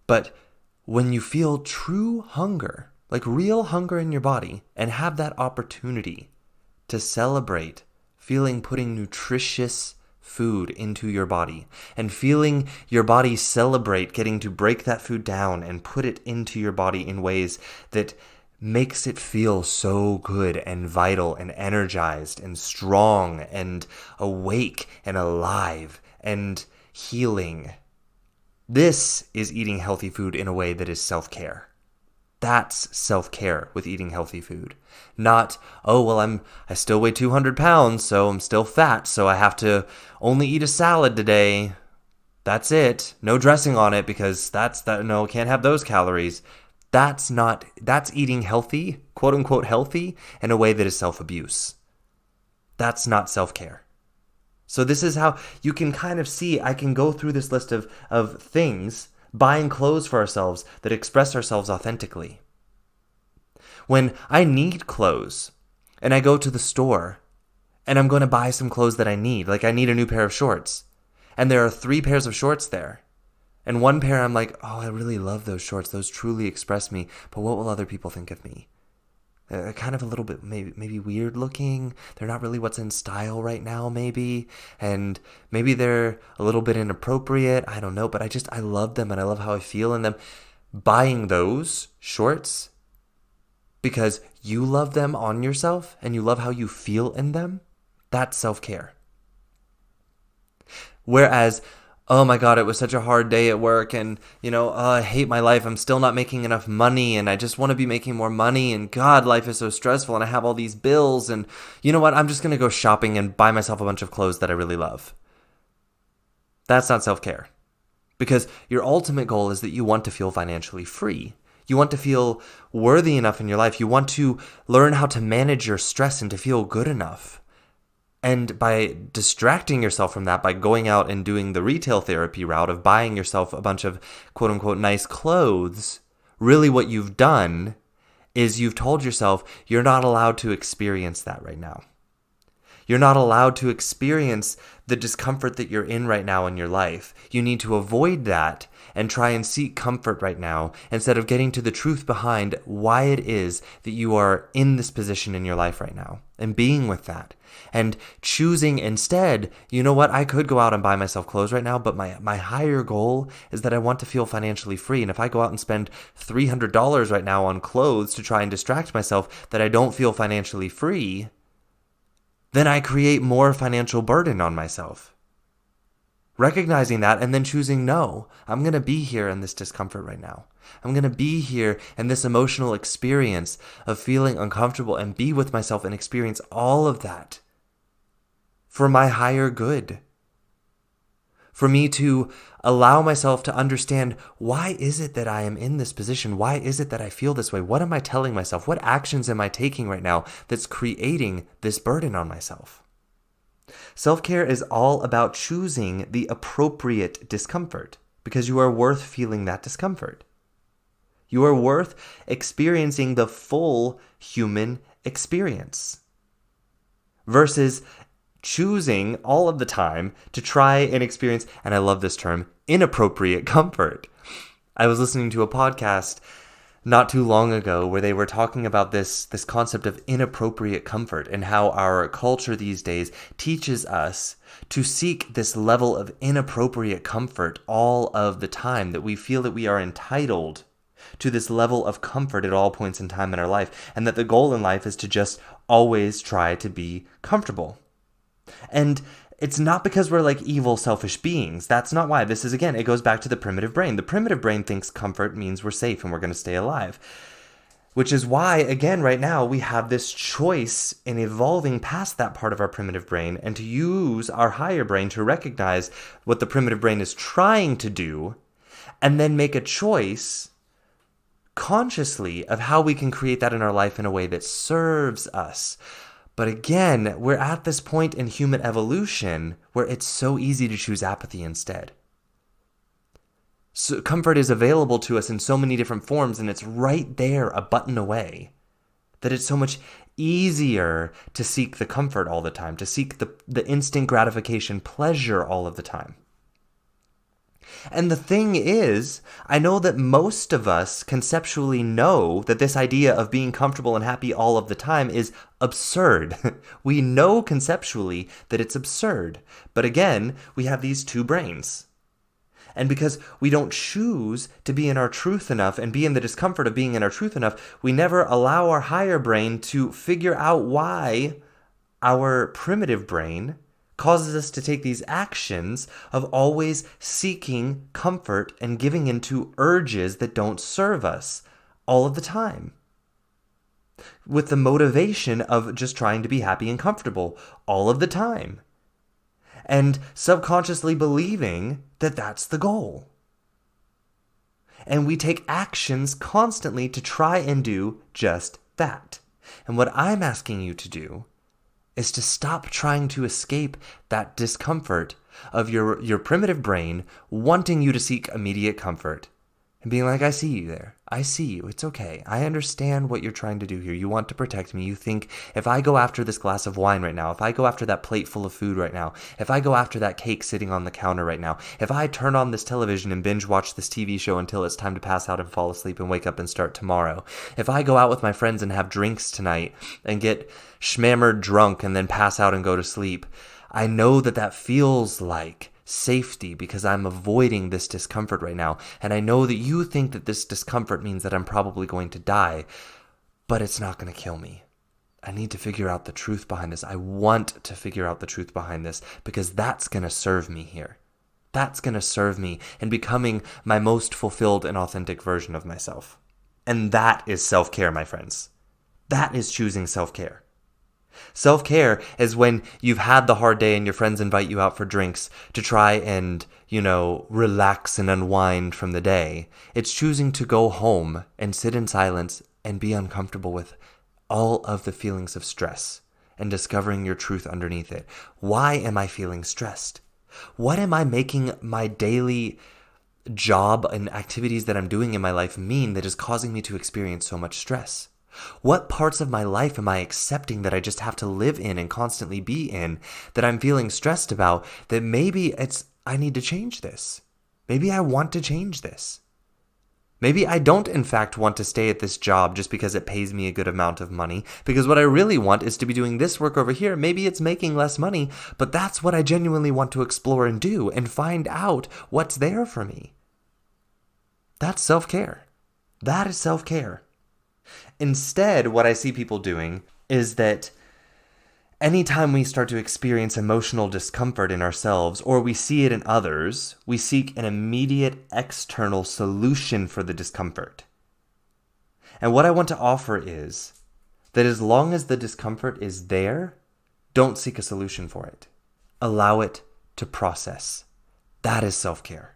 [SPEAKER 1] But when you feel true hunger, like real hunger in your body, and have that opportunity to celebrate putting nutritious food into your body and feeling your body celebrate getting to break that food down and put it into your body in ways that makes it feel so good and vital and energized and strong and awake and alive and healing. This is eating healthy food in a way that is self-care. That's self-care with eating healthy food. Not, oh, well, I still weigh 200 pounds, so I'm still fat, so I have to only eat a salad today. That's it. No dressing on it because no, can't have those calories. That's eating healthy, quote unquote healthy, in a way that is self-abuse. That's not self-care. So this is how you can kind of see, I can go through this list of things, buying clothes for ourselves that express ourselves authentically. When I need clothes and I go to the store and I'm going to buy some clothes that I need, like I need a new pair of shorts, and there are 3 pairs of shorts there, and one pair I'm like, oh, I really love those shorts, those truly express me, but what will other people think of me? They're kind of a little bit maybe weird looking. They're not really what's in style right now, maybe. And maybe they're a little bit inappropriate. I don't know. But I love them and I love how I feel in them. Buying those shorts because you love them on yourself and you love how you feel in them, that's self-care. Whereas, oh my God, it was such a hard day at work and, I hate my life. I'm still not making enough money and I just want to be making more money and God, life is so stressful and I have all these bills and you know what? I'm just going to go shopping and buy myself a bunch of clothes that I really love. That's not self-care because your ultimate goal is that you want to feel financially free. You want to feel worthy enough in your life. You want to learn how to manage your stress and to feel good enough. And by distracting yourself from that, by going out and doing the retail therapy route of buying yourself a bunch of quote unquote nice clothes, really what you've done is you've told yourself you're not allowed to experience that right now. You're not allowed to experience the discomfort that you're in right now in your life. You need to avoid that and try and seek comfort right now instead of getting to the truth behind why it is that you are in this position in your life right now and being with that. And choosing instead, you know what, I could go out and buy myself clothes right now, but my higher goal is that I want to feel financially free. And if I go out and spend $300 right now on clothes to try and distract myself that I don't feel financially free, then I create more financial burden on myself. Recognizing that and then choosing, no, I'm going to be here in this discomfort right now. I'm going to be here in this emotional experience of feeling uncomfortable and be with myself and experience all of that for my higher good. For me to allow myself to understand, why is it that I am in this position? Why is it that I feel this way? What am I telling myself? What actions am I taking right now that's creating this burden on myself? Self-care is all about choosing the appropriate discomfort because you are worth feeling that discomfort. You are worth experiencing the full human experience versus choosing all of the time to try and experience, and I love this term, inappropriate comfort. I was listening to a podcast not too long ago where they were talking about this concept of inappropriate comfort and how our culture these days teaches us to seek this level of inappropriate comfort all of the time, that we feel that we are entitled to this level of comfort at all points in time in our life, and that the goal in life is to just always try to be comfortable. And it's not because we're like evil, selfish beings. That's not why. This is, again, it goes back to the primitive brain. The primitive brain thinks comfort means we're safe and we're going to stay alive. Which is why, again, right now, we have this choice in evolving past that part of our primitive brain and to use our higher brain to recognize what the primitive brain is trying to do and then make a choice consciously of how we can create that in our life in a way that serves us. But again, we're at this point in human evolution where it's so easy to choose apathy instead. So comfort is available to us in so many different forms, and it's right there, a button away, that it's so much easier to seek the comfort all the time, to seek the instant gratification, pleasure all of the time. And the thing is, I know that most of us conceptually know that this idea of being comfortable and happy all of the time is absurd. We know conceptually that it's absurd. But again, we have these two brains. And because we don't choose to be in our truth enough and be in the discomfort of being in our truth enough, we never allow our higher brain to figure out why our primitive brain causes us to take these actions of always seeking comfort and giving into urges that don't serve us all of the time, with the motivation of just trying to be happy and comfortable all of the time, and subconsciously believing that that's the goal. And we take actions constantly to try and do just that. And what I'm asking you to do is to stop trying to escape that discomfort of your primitive brain wanting you to seek immediate comfort and being like, I see you there. I see you. It's okay. I understand what you're trying to do here. You want to protect me. You think if I go after this glass of wine right now, if I go after that plate full of food right now, if I go after that cake sitting on the counter right now, if I turn on this television and binge watch this TV show until it's time to pass out and fall asleep and wake up and start tomorrow, if I go out with my friends and have drinks tonight and get schmammered drunk and then pass out and go to sleep, I know that that feels like safety because I'm avoiding this discomfort right now. And I know that you think that this discomfort means that I'm probably going to die, but it's not going to kill me. I need to figure out the truth behind this. I want to figure out the truth behind this because that's going to serve me here. That's going to serve me in becoming my most fulfilled and authentic version of myself. And that is self-care, my friends. That is choosing self-care. Self-care is when you've had the hard day and your friends invite you out for drinks to try and, relax and unwind from the day. It's choosing to go home and sit in silence and be uncomfortable with all of the feelings of stress and discovering your truth underneath it. Why am I feeling stressed? What am I making my daily job and activities that I'm doing in my life mean that is causing me to experience so much stress? What parts of my life am I accepting that I just have to live in and constantly be in that I'm feeling stressed about that maybe I need to change this? Maybe I want to change this. Maybe I don't in fact want to stay at this job just because it pays me a good amount of money, because what I really want is to be doing this work over here. Maybe it's making less money, but that's what I genuinely want to explore and do and find out what's there for me. That's self-care. That is self-care. Instead, what I see people doing is that Anytime we start to experience emotional discomfort in ourselves or we see it in others, we seek an immediate external solution for the discomfort. And what I want to offer is that as long as the discomfort is there, don't seek a solution for it. Allow it to process. That is self-care.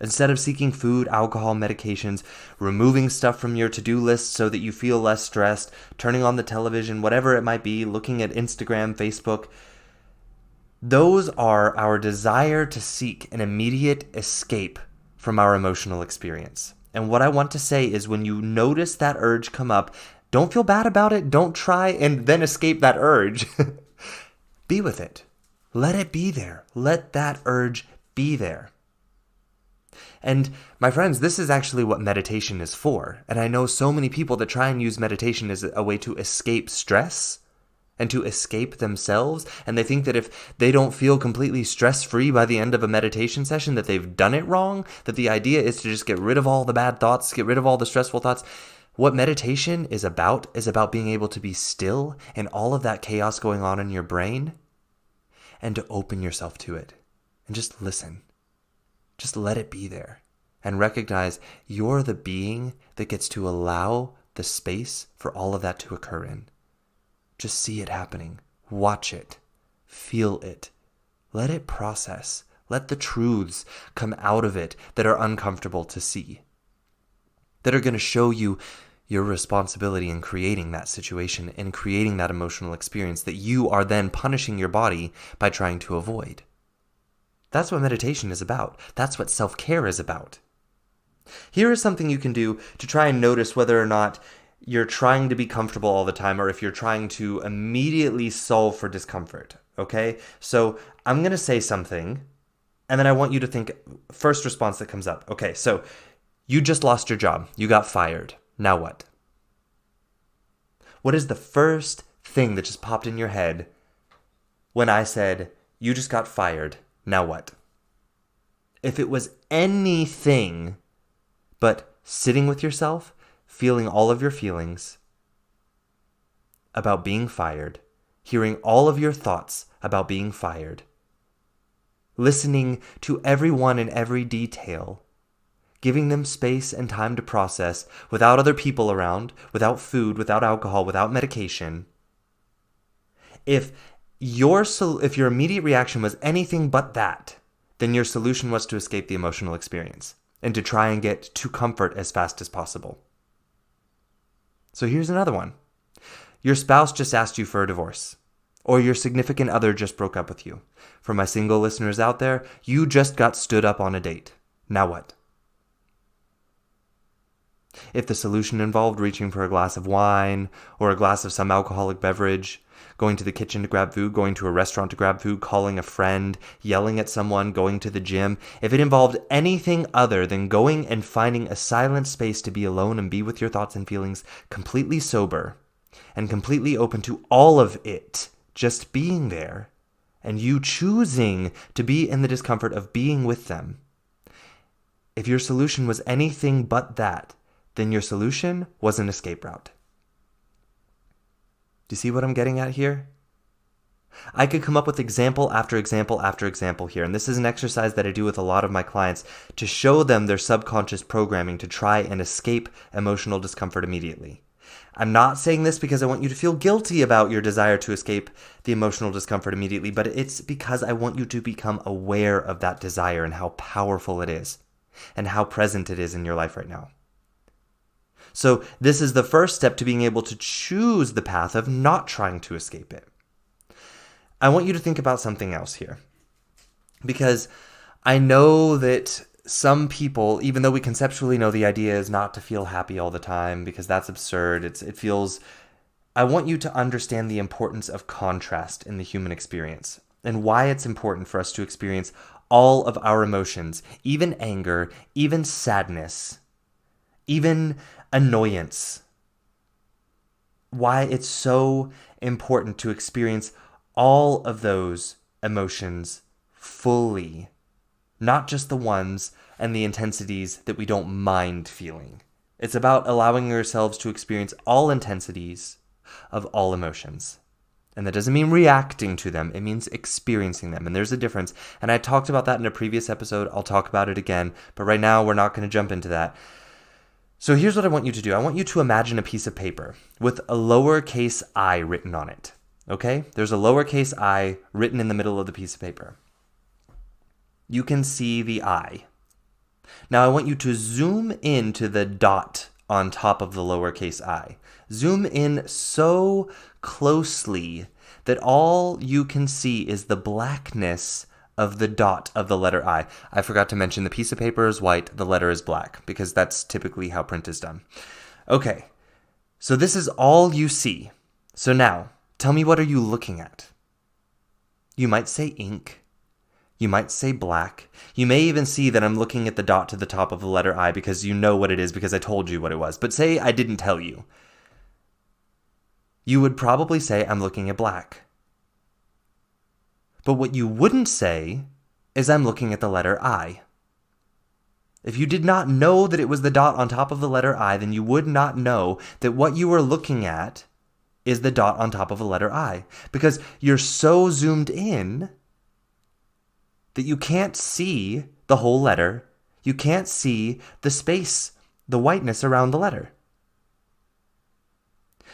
[SPEAKER 1] Instead of seeking food, alcohol, medications, removing stuff from your to-do list so that you feel less stressed, turning on the television, whatever it might be, looking at Instagram, Facebook, those are our desire to seek an immediate escape from our emotional experience. And what I want to say is when you notice that urge come up, don't feel bad about it. Don't try and then escape that urge. Be with it. Let it be there. Let that urge be there. And my friends, this is actually what meditation is for. And I know so many people that try and use meditation as a way to escape stress and to escape themselves. And they think that if they don't feel completely stress-free by the end of a meditation session, that they've done it wrong, that the idea is to just get rid of all the bad thoughts, get rid of all the stressful thoughts. What meditation is about being able to be still in all of that chaos going on in your brain and to open yourself to it and just listen. Just let it be there and recognize you're the being that gets to allow the space for all of that to occur in. Just see it happening. Watch it. Feel it. Let it process. Let the truths come out of it that are uncomfortable to see, that are going to show you your responsibility in creating that situation and creating that emotional experience that you are then punishing your body by trying to avoid. That's what meditation is about. That's what self-care is about. Here is something you can do to try and notice whether or not you're trying to be comfortable all the time or if you're trying to immediately solve for discomfort, okay? So I'm going to say something, and then I want you to think, first response that comes up. Okay, so you just lost your job. You got fired. Now what? What is the first thing that just popped in your head when I said, you just got fired? Now what? If it was anything but sitting with yourself, feeling all of your feelings about being fired, hearing all of your thoughts about being fired, listening to everyone in every detail, giving them space and time to process without other people around, without food, without alcohol, without medication. If your immediate reaction was anything but that, then your solution was to escape the emotional experience and to try and get to comfort as fast as possible. So here's another one. Your spouse just asked you for a divorce, or your significant other just broke up with you. For my single listeners out there, you just got stood up on a date. Now what? If the solution involved reaching for a glass of wine or a glass of some alcoholic beverage, going to the kitchen to grab food, going to a restaurant to grab food, calling a friend, yelling at someone, going to the gym, if it involved anything other than going and finding a silent space to be alone and be with your thoughts and feelings completely sober and completely open to all of it, just being there, and you choosing to be in the discomfort of being with them, if your solution was anything but that, then your solution was an escape route. Do you see what I'm getting at here? I could come up with example after example after example here, and this is an exercise that I do with a lot of my clients to show them their subconscious programming to try and escape emotional discomfort immediately. I'm not saying this because I want you to feel guilty about your desire to escape the emotional discomfort immediately, but it's because I want you to become aware of that desire and how powerful it is and how present it is in your life right now. So this is the first step to being able to choose the path of not trying to escape it. I want you to think about something else here, because I know that some people, even though we conceptually know the idea is not to feel happy all the time, because that's absurd, I want you to understand the importance of contrast in the human experience and why it's important for us to experience all of our emotions, even anger, even sadness, even annoyance. Why it's so important to experience all of those emotions fully, not just the ones and the intensities that we don't mind feeling. It's about allowing ourselves to experience all intensities of all emotions. And that doesn't mean reacting to them. It means experiencing them. And there's a difference. And I talked about that in a previous episode. I'll talk about it again. But right now, we're not going to jump into that. So here's what I want you to do. I want you to imagine a piece of paper with a lowercase I written on it. Okay? There's a lowercase I written in the middle of the piece of paper. You can see the I. Now I want you to zoom into the dot on top of the lowercase I. Zoom in so closely that all you can see is the blackness of the dot of the letter I. I forgot to mention the piece of paper is white, the letter is black, because that's typically how print is done. Okay, so this is all you see. So now, tell me, what are you looking at? You might say ink. You might say black. You may even see that I'm looking at the dot to the top of the letter I because you know what it is because I told you what it was. But say I didn't tell you. You would probably say I'm looking at black. But what you wouldn't say is I'm looking at the letter I. If you did not know that it was the dot on top of the letter I, then you would not know that what you were looking at is the dot on top of the letter I. Because you're so zoomed in that you can't see the whole letter. You can't see the space, the whiteness around the letter.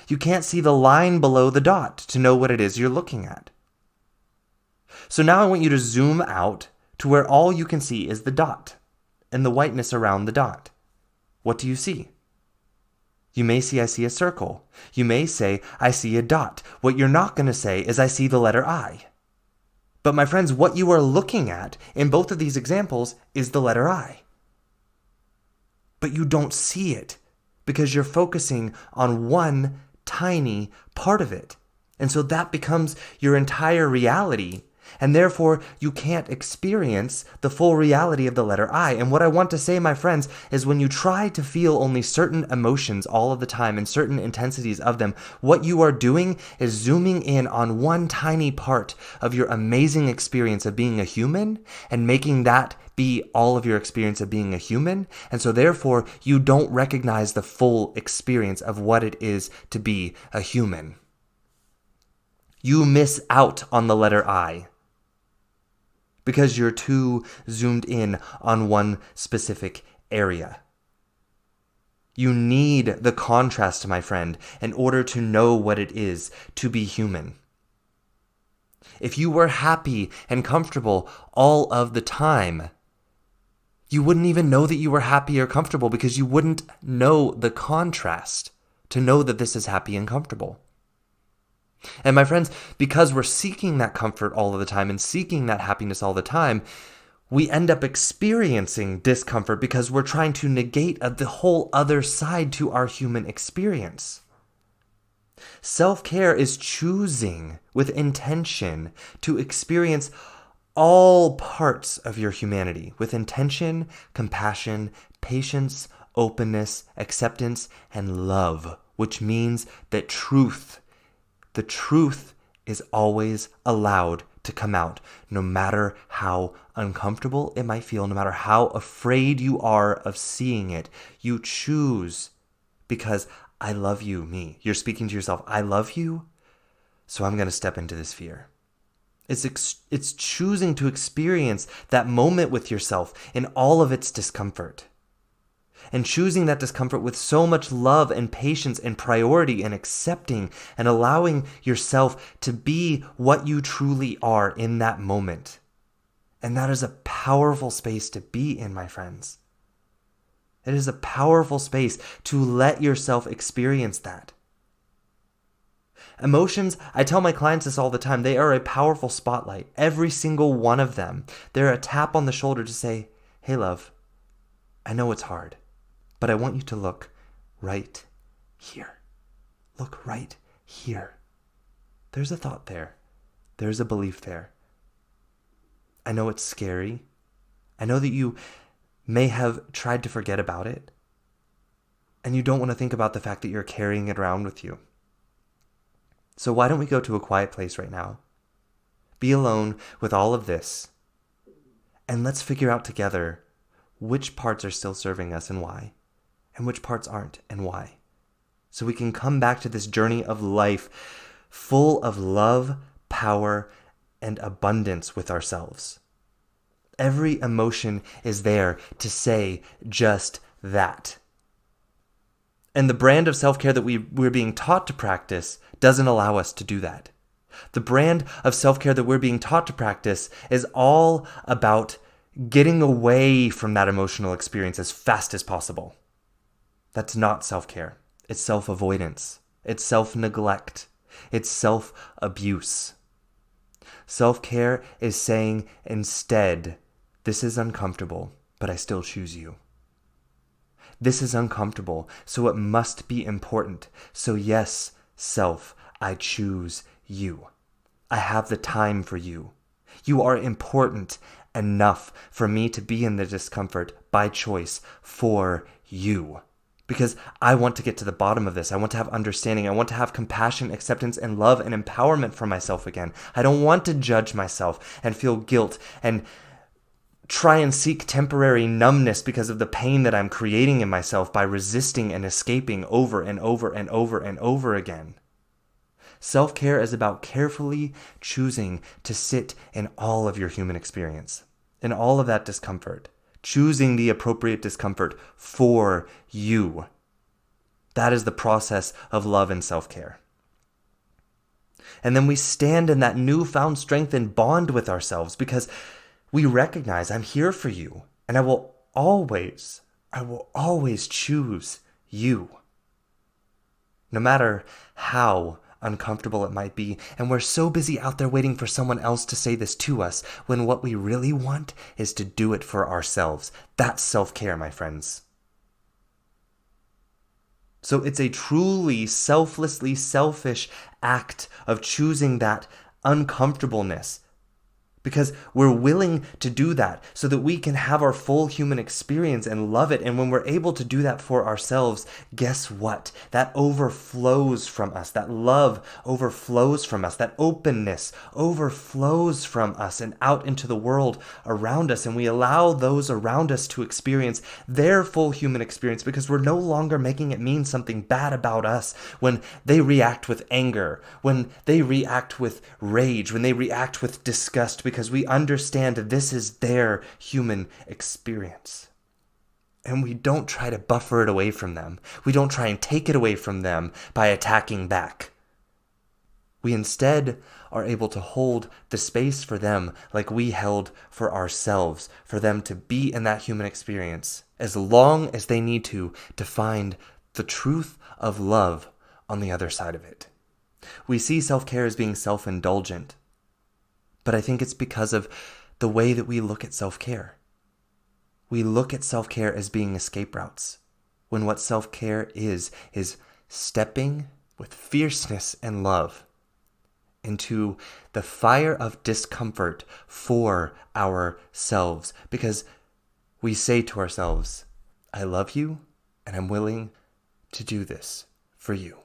[SPEAKER 1] You can't see the line below the dot to know what it is you're looking at. So now I want you to zoom out to where all you can see is the dot and the whiteness around the dot. What do you see? You may see I see a circle. You may say I see a dot. What you're not going to say is I see the letter I. But my friends, what you are looking at in both of these examples is the letter I. But you don't see it because you're focusing on one tiny part of it. And so that becomes your entire reality. And therefore, you can't experience the full reality of the letter I. And what I want to say, my friends, is when you try to feel only certain emotions all of the time and certain intensities of them, what you are doing is zooming in on one tiny part of your amazing experience of being a human and making that be all of your experience of being a human. And so therefore, you don't recognize the full experience of what it is to be a human. You miss out on the letter I because you're too zoomed in on one specific area. You need the contrast, my friend, in order to know what it is to be human. If you were happy and comfortable all of the time, you wouldn't even know that you were happy or comfortable because you wouldn't know the contrast to know that this is happy and comfortable. And my friends, because we're seeking that comfort all of the time and seeking that happiness all the time, we end up experiencing discomfort because we're trying to negate the whole other side to our human experience. Self-care is choosing with intention to experience all parts of your humanity with intention, compassion, patience, openness, acceptance, and love, which means that the truth is always allowed to come out, no matter how uncomfortable it might feel, no matter how afraid you are of seeing it. You choose because I love you, me. You're speaking to yourself, I love you, so I'm going to step into this fear. It's choosing to experience that moment with yourself in all of its discomfort. And choosing that discomfort with so much love and patience and priority and accepting and allowing yourself to be what you truly are in that moment. And that is a powerful space to be in, my friends. It is a powerful space to let yourself experience that. Emotions, I tell my clients this all the time, they are a powerful spotlight. Every single one of them. They're a tap on the shoulder to say, hey, love, I know it's hard. But I want you to look right here. Look right here. There's a thought there. There's a belief there. I know it's scary. I know that you may have tried to forget about it. And you don't want to think about the fact that you're carrying it around with you. So why don't we go to a quiet place right now? Be alone with all of this. And let's figure out together which parts are still serving us and why. And which parts aren't and why. So we can come back to this journey of life full of love, power, and abundance with ourselves. Every emotion is there to say just that. And the brand of self-care that we're being taught to practice doesn't allow us to do that. The brand of self-care that we're being taught to practice is all about getting away from that emotional experience as fast as possible. That's not self-care. It's self-avoidance. It's self-neglect. It's self-abuse. Self-care is saying instead, this is uncomfortable, but I still choose you. This is uncomfortable, so it must be important. So yes, self, I choose you. I have the time for you. You are important enough for me to be in the discomfort by choice for you. Because I want to get to the bottom of this. I want to have understanding. I want to have compassion, acceptance, and love and empowerment for myself again. I don't want to judge myself and feel guilt and try and seek temporary numbness because of the pain that I'm creating in myself by resisting and escaping over and over and over and over again. Self-care is about carefully choosing to sit in all of your human experience, in all of that discomfort, choosing the appropriate discomfort for you. That is the process of love and self-care. And then we stand in that newfound strength and bond with ourselves because we recognize I'm here for you, and I will always choose you. No matter how uncomfortable it might be, and we're so busy out there waiting for someone else to say this to us, when what we really want is to do it for ourselves. That's self-care, my friends. So it's a truly selflessly selfish act of choosing that uncomfortableness, because we're willing to do that so that we can have our full human experience and love it. And when we're able to do that for ourselves, guess what? That overflows from us. That love overflows from us. That openness overflows from us and out into the world around us. And we allow those around us to experience their full human experience because we're no longer making it mean something bad about us when they react with anger, when they react with rage, when they react with disgust, because we understand that this is their human experience. And we don't try to buffer it away from them. We don't try and take it away from them by attacking back. We instead are able to hold the space for them like we held for ourselves, for them to be in that human experience as long as they need to find the truth of love on the other side of it. We see self-care as being self-indulgent, but I think it's because of the way that we look at self-care. We look at self-care as being escape routes, when what self-care is stepping with fierceness and love into the fire of discomfort for ourselves. Because we say to ourselves, I love you and I'm willing to do this for you.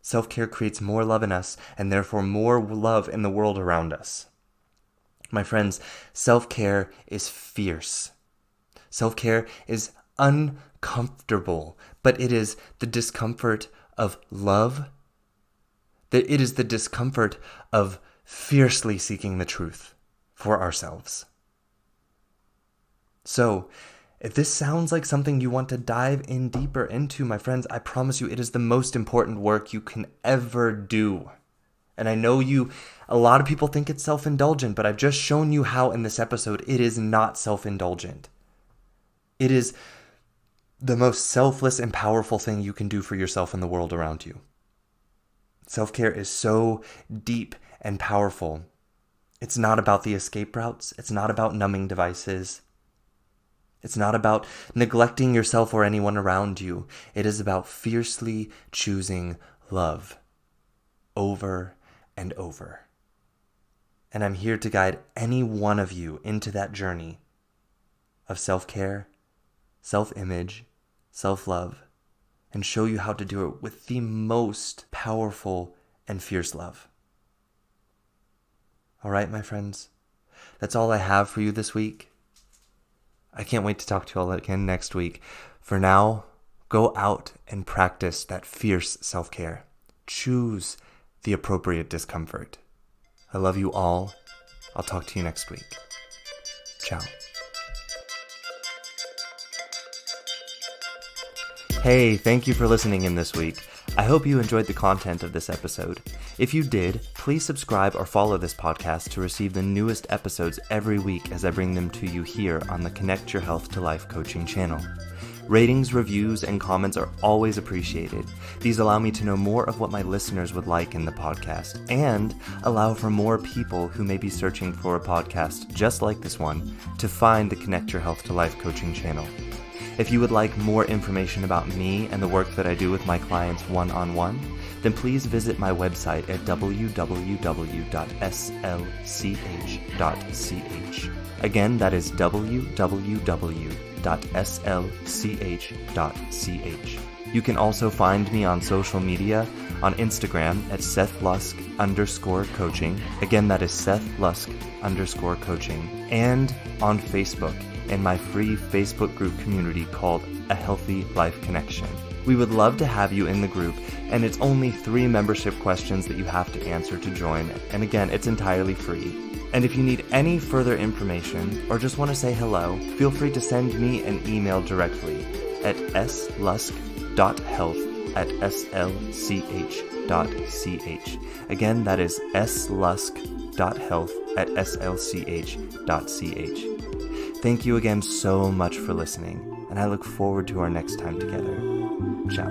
[SPEAKER 1] Self-care creates more love in us and therefore more love in the world around us. My friends, self-care is fierce. Self-care is uncomfortable, but it is the discomfort of love. It is the discomfort of fiercely seeking the truth for ourselves. So, if this sounds like something you want to dive in deeper into, my friends, I promise you it is the most important work you can ever do. And I know a lot of people think it's self-indulgent, but I've just shown you how in this episode it is not self-indulgent. It is the most selfless and powerful thing you can do for yourself and the world around you. Self-care is so deep and powerful. It's not about the escape routes. It's not about numbing devices. It's not about neglecting yourself or anyone around you. It is about fiercely choosing love over and over. And I'm here to guide any one of you into that journey of self-care, self-image, self-love, and show you how to do it with the most powerful and fierce love. All right, my friends, that's all I have for you this week. I can't wait to talk to you all again next week. For now, go out and practice that fierce self-care. choose the appropriate discomfort. I love you all. I'll talk to you next week. Ciao. Hey, thank you for listening in this week. I hope you enjoyed the content of this episode. If you did, please subscribe or follow this podcast to receive the newest episodes every week as I bring them to you here on the Connect Your Health to Life coaching channel. Ratings, reviews, and comments are always appreciated. These allow me to know more of what my listeners would like in the podcast and allow for more people who may be searching for a podcast just like this one to find the Connect Your Health to Life coaching channel. If you would like more information about me and the work that I do with my clients one-on-one, then please visit my website at www.slch.ch. Again, that is www.slch.ch. You can also find me on social media on Instagram at SethLusk_coaching. Again, that is SethLusk_coaching. And on Facebook in my free Facebook group community called A Healthy Life Connection. We would love to have you in the group, and it's only 3 membership questions that you have to answer to join, and again, it's entirely free. And if you need any further information or just want to say hello, feel free to send me an email directly at slusk.health@slch.ch. Again, that is slusk.health@slch.ch. Thank you again so much for listening, and I look forward to our next time together. Ciao.